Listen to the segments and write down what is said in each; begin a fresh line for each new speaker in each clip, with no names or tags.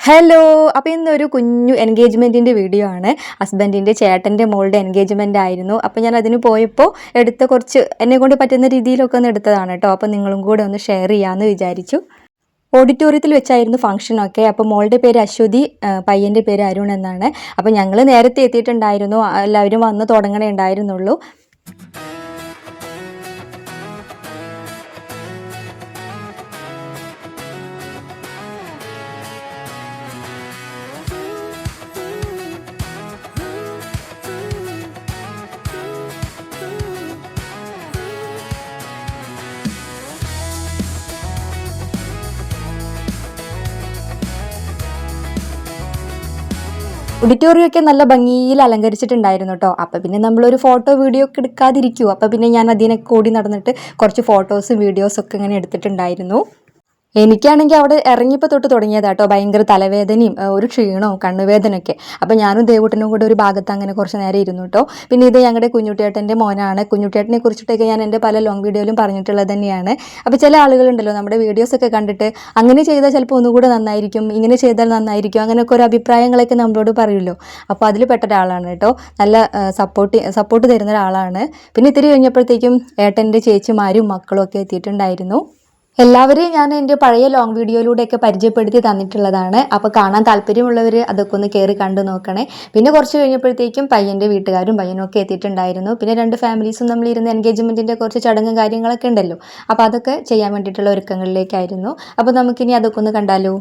Hello, അപ്പോൾ ഇന്നൊരു കുഞ്ഞു എൻഗേജ്മെൻറ്റിൻ്റെ വീഡിയോ ആണ്. ഹസ്ബൻഡിൻ്റെ ചേട്ടൻ്റെ മോളുടെ എൻഗേജ്മെൻ്റ് ആയിരുന്നു. അപ്പോൾ ഞാൻ അതിന് പോയപ്പോൾ എടുത്ത കുറച്ച് എന്നെക്കൊണ്ട് പറ്റുന്ന രീതിയിലൊക്കെ ഒന്ന് എടുത്തതാണ് കേട്ടോ. അപ്പോൾ നിങ്ങളും കൂടെ ഒന്ന് ഷെയർ ചെയ്യാമെന്ന് വിചാരിച്ചു. ഓഡിറ്റോറിയത്തിൽ വെച്ചായിരുന്നു ഫംഗ്ഷനൊക്കെ. അപ്പോൾ മോളുടെ പേര് അശ്വതി, പയ്യൻ്റെ പേര് അരുൺ എന്നാണ്. അപ്പോൾ ഞങ്ങൾ നേരത്തെ എത്തിയിട്ടുണ്ടായിരുന്നു, എല്ലാവരും വന്ന് തുടങ്ങണേ ഉണ്ടായിരുന്നുള്ളൂ. ഓഡിറ്റോറിയമൊക്കെ നല്ല ഭംഗിയിൽ അലങ്കരിച്ചിട്ടുണ്ടായിരുന്നു കേട്ടോ. അപ്പോൾ പിന്നെ നമ്മളൊരു ഫോട്ടോ വീഡിയോ ഒക്കെ എടുക്കാതിരിക്കുമോ. അപ്പോൾ പിന്നെ ഞാൻ അതിനൊക്കെ ഓടി നടന്നിട്ട് കുറച്ച് ഫോട്ടോസും വീഡിയോസൊക്കെ ഇങ്ങനെ എടുത്തിട്ടുണ്ടായിരുന്നു. എനിക്കാണെങ്കിൽ അവിടെ ഇറങ്ങിയപ്പോൾ തൊട്ട് തുടങ്ങിയതാട്ടോ ഭയങ്കര തലവേദനയും ഒരു ക്ഷീണവും കണ്ണുവേദനയൊക്കെ. അപ്പോൾ ഞാനും ദേവൂട്ടനും കൂടെ ഒരു ഭാഗത്ത് അങ്ങനെ കുറച്ച് നേരം ഇരുന്നു കേട്ടോ. പിന്നെ ഇത് ഞങ്ങളുടെ കുഞ്ഞുട്ടിയേട്ടൻ്റെ മോനാണ്. കുഞ്ഞുട്ടിയേട്ടനെ കുറിച്ചിട്ടൊക്കെ ഞാൻ എൻ്റെ പല ലോങ് വീഡിയോയിലും പറഞ്ഞിട്ടുള്ളത് തന്നെയാണ്. അപ്പോൾ ചില ആളുകളുണ്ടല്ലോ നമ്മുടെ വീഡിയോസൊക്കെ കണ്ടിട്ട് അങ്ങനെ ചെയ്താൽ ചിലപ്പോൾ ഒന്നുകൂടെ നന്നായിരിക്കും, ഇങ്ങനെ ചെയ്താൽ നന്നായിരിക്കും, അങ്ങനെയൊക്കെ ഒരു അഭിപ്രായങ്ങളൊക്കെ നമ്മളോട് പറയുമല്ലോ. അപ്പോൾ അതിൽ പെട്ട ഒരാളാണ് കേട്ടോ. നല്ല സപ്പോർട്ട് തരുന്ന ഒരാളാണ്. പിന്നെ ഇത്തിരി കഴിഞ്ഞപ്പോഴത്തേക്കും ഏട്ടൻ്റെ ചേച്ചിമാരും മക്കളും ഒക്കെ എത്തിയിട്ടുണ്ടായിരുന്നു. എല്ലാവരെയും ഞാൻ എൻ്റെ പഴയ ലോങ് വീഡിയോയിലൂടെയൊക്കെ പരിചയപ്പെടുത്തി തന്നിട്ടുള്ളതാണ്. അപ്പോൾ കാണാൻ താല്പര്യമുള്ളവർ അതൊക്കെ ഒന്ന് കയറി കണ്ടു നോക്കണേ. പിന്നെ കുറച്ച് കഴിഞ്ഞപ്പോഴത്തേക്കും പയ്യൻ്റെ വീട്ടുകാരും പയ്യനും ഒക്കെ എത്തിയിട്ടുണ്ടായിരുന്നു. പിന്നെ 2 ഫാമിലീസും നമ്മളിരുന്ന് എൻഗേജ്മെൻറ്റിൻ്റെ കുറച്ച് ചടങ്ങും കാര്യങ്ങളൊക്കെ ഉണ്ടല്ലോ. അപ്പോൾ അതൊക്കെ ചെയ്യാൻ വേണ്ടിയിട്ടുള്ള ഒരുക്കങ്ങളിലേക്കായിരുന്നു. അപ്പോൾ നമുക്കിനി അതൊക്കെ ഒന്ന് കണ്ടാലോ.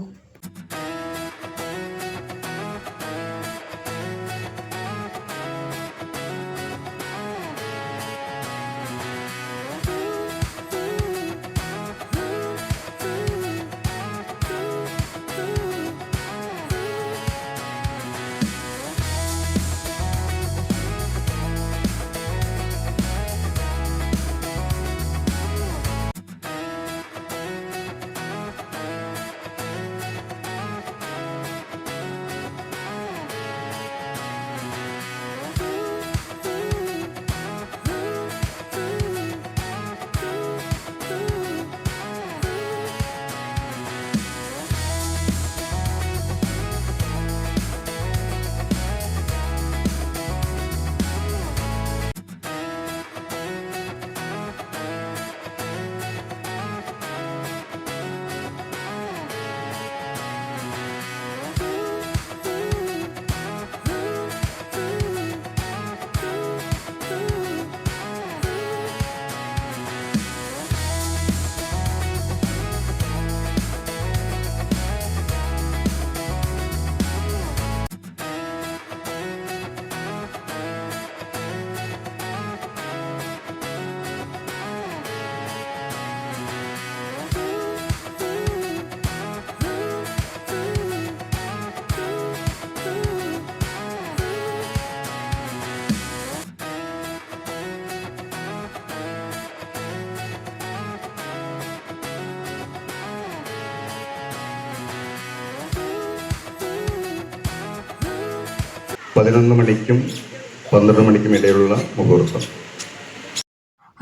മണിക്കും 12 മണിക്കും ഇടയിലുള്ള മുഹൂർത്തം.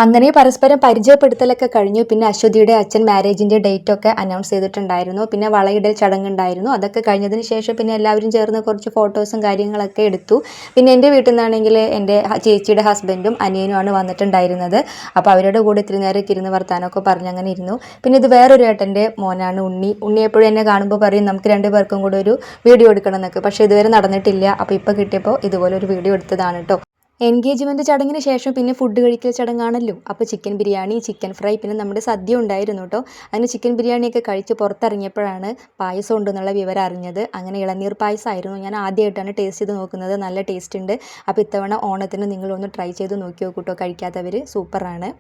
അങ്ങനെ പരസ്പരം പരിചയപ്പെടുത്തലൊക്കെ കഴിഞ്ഞു. പിന്നെ അശ്വതിയുടെ അച്ഛൻ മാരേജിൻ്റെ ഡേറ്റൊക്കെ അനൗൺസ് ചെയ്തിട്ടുണ്ടായിരുന്നു. പിന്നെ വളയിടൽ ചടങ്ങുണ്ടായിരുന്നു. അതൊക്കെ കഴിഞ്ഞതിന് ശേഷം പിന്നെ എല്ലാവരും ചേർന്ന് കുറച്ച് ഫോട്ടോസും കാര്യങ്ങളൊക്കെ എടുത്തു. പിന്നെ എൻ്റെ വീട്ടിൽ നിന്നാണെങ്കിൽ എൻ്റെ ചേച്ചിയുടെ ഹസ്ബൻഡും അനിയനുമാണ് വന്നിട്ടുണ്ടായിരുന്നത്. അപ്പോൾ അവരുടെ കൂടെ ഇത്തിരി നേരമൊക്കെ ഇരുന്ന് വർത്താനമൊക്കെ പറഞ്ഞ് അങ്ങനെ ഇരുന്നു. പിന്നെ ഇത് വേറൊരു ഏട്ടൻ്റെ മോനാണ് ഉണ്ണി എപ്പോഴും എന്നെ കാണുമ്പോൾ പറയും നമുക്ക് 2 പേർക്കും കൂടെ ഒരു വീഡിയോ എടുക്കണം എന്നൊക്കെ. പക്ഷേ ഇതുവരെ നടന്നിട്ടില്ല. അപ്പോൾ ഇപ്പോൾ കിട്ടിയപ്പോൾ ഇതുപോലെ ഒരു വീഡിയോ എടുത്തതാണ് കേട്ടോ. എൻഗേജ്മെൻറ്റ് ചടങ്ങിന് ശേഷം പിന്നെ ഫുഡ് കഴിക്കൽ ചടങ്ങാണല്ലോ. അപ്പോൾ ചിക്കൻ ബിരിയാണി, ചിക്കൻ ഫ്രൈ, പിന്നെ നമ്മുടെ സദ്യ ഉണ്ടായിരുന്നു കേട്ടോ. അങ്ങനെ ചിക്കൻ ബിരിയാണിയൊക്കെ കഴിച്ച് പുറത്തിറങ്ങിയപ്പോഴാണ് പായസം ഉണ്ടെന്നുള്ള വിവരം അറിഞ്ഞത്. അങ്ങനെ ഇളനീർ പായസമായിരുന്നു. ഞാൻ ആദ്യമായിട്ടാണ് ടേസ്റ്റ് ചെയ്ത് നോക്കുന്നത്. നല്ല ടേസ്റ്റ് ഉണ്ട്. അപ്പോൾ ഇത്തവണ ഓണത്തിന് നിങ്ങളൊന്ന് ട്രൈ ചെയ്ത് നോക്കി നോക്കൂട്ടോ. കഴിക്കാത്തവർ സൂപ്പറാണ്.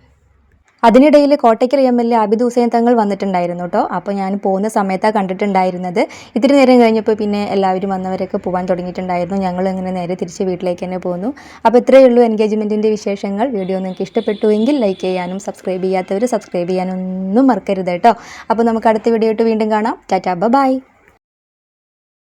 അതിനിടയിൽ കോട്ടയ്ക്കൽ MLA ആബിദ് ഹുസൈൻ തങ്ങൾ വന്നിട്ടുണ്ടായിരുന്നു കേട്ടോ. അപ്പോൾ ഞാൻ പോകുന്ന സമയത്താണ് കണ്ടിട്ടുണ്ടായിരുന്നത്. ഇത്തിരി നേരം കഴിഞ്ഞപ്പോൾ പിന്നെ എല്ലാവരും വന്നവരൊക്കെ പോകാൻ തുടങ്ങിയിട്ടുണ്ടായിരുന്നു. ഞങ്ങൾ ഇങ്ങനെ നേരെ തിരിച്ച് വീട്ടിലേക്ക് തന്നെ പോന്നു. അപ്പോൾ ഇത്രയേ ഉള്ളൂ എൻഗേജ്മെൻറ്റിൻ്റെ വിശേഷങ്ങൾ. വീഡിയോ നിങ്ങൾക്ക് ഇഷ്ടപ്പെട്ടുവെങ്കിൽ ലൈക്ക് ചെയ്യാനും സബ്സ്ക്രൈബ് ചെയ്യാത്തവർ സബ്സ്ക്രൈബ് ചെയ്യാനൊന്നും മറക്കരുത് കേട്ടോ. അപ്പോൾ നമുക്ക് അടുത്ത വീഡിയോ ആയിട്ട് വീണ്ടും കാണാം. ടാറ്റാ, ബൈ.